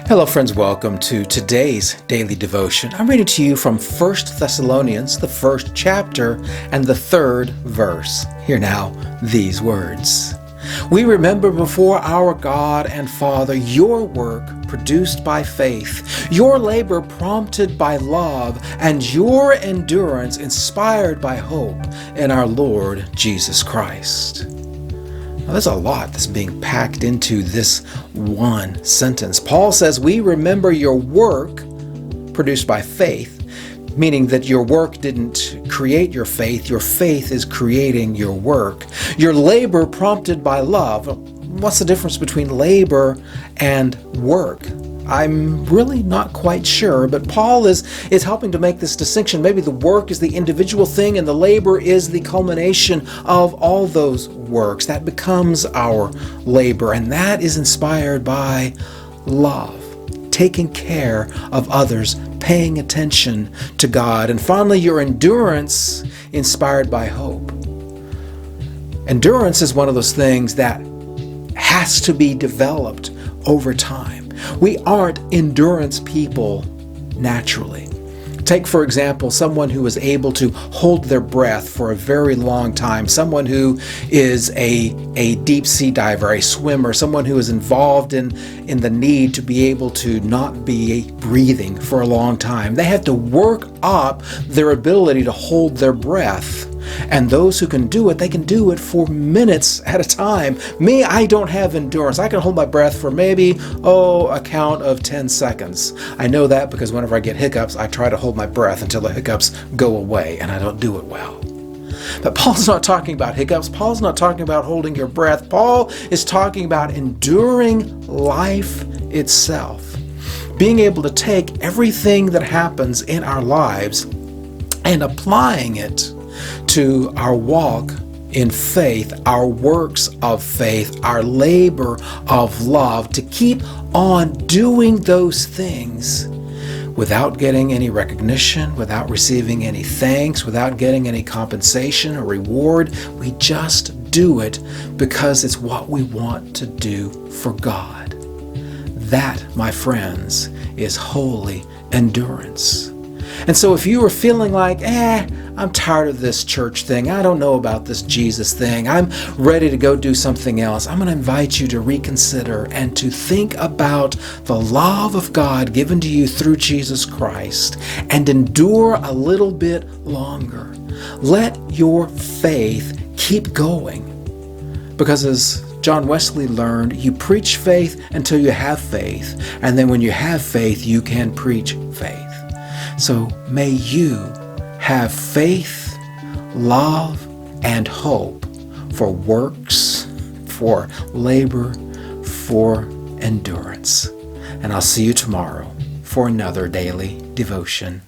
Hello friends, welcome to today's daily devotion. I'm reading to you from 1 Thessalonians, the first chapter and the third verse. Hear now these words. We remember before our God and Father your work produced by faith, your labor prompted by love, and your endurance inspired by hope in our Lord Jesus Christ. Now, there's a lot that's being packed into this one sentence. Paul says, we remember your work produced by faith, meaning that your work didn't create your faith is creating your work. Your labor prompted by love. What's the difference between labor and work? I'm really not quite sure, but Paul is helping to make this distinction. Maybe the work is the individual thing and the labor is the culmination of all those works. That becomes our labor, and that is inspired by love, taking care of others, paying attention to God. And finally, your endurance inspired by hope. Endurance is one of those things that has to be developed over time. We aren't endurance people naturally. Take, for example, someone who is able to hold their breath for a very long time, someone who is a deep sea diver, a swimmer, someone who is involved in the need to be able to not be breathing for a long time. They have to work up their ability to hold their breath. And those who can do it, they can do it for minutes at a time. Me, I don't have endurance. I can hold my breath for maybe, a count of 10 seconds. I know that because whenever I get hiccups, I try to hold my breath until the hiccups go away, and I don't do it well. But Paul's not talking about hiccups. Paul's not talking about holding your breath. Paul is talking about enduring life itself. Being able to take everything that happens in our lives and applying it to our walk in faith, our works of faith, our labor of love, to keep on doing those things without getting any recognition, without receiving any thanks, without getting any compensation or reward. We just do it because it's what we want to do for God. That, my friends, is holy endurance. And so if you are feeling like, I'm tired of this church thing, I don't know about this Jesus thing, I'm ready to go do something else, I'm going to invite you to reconsider and to think about the love of God given to you through Jesus Christ and endure a little bit longer. Let your faith keep going. Because as John Wesley learned, you preach faith until you have faith, and then when you have faith, you can preach faith. So may you have faith, love, and hope for works, for labor, for endurance. And I'll see you tomorrow for another daily devotion.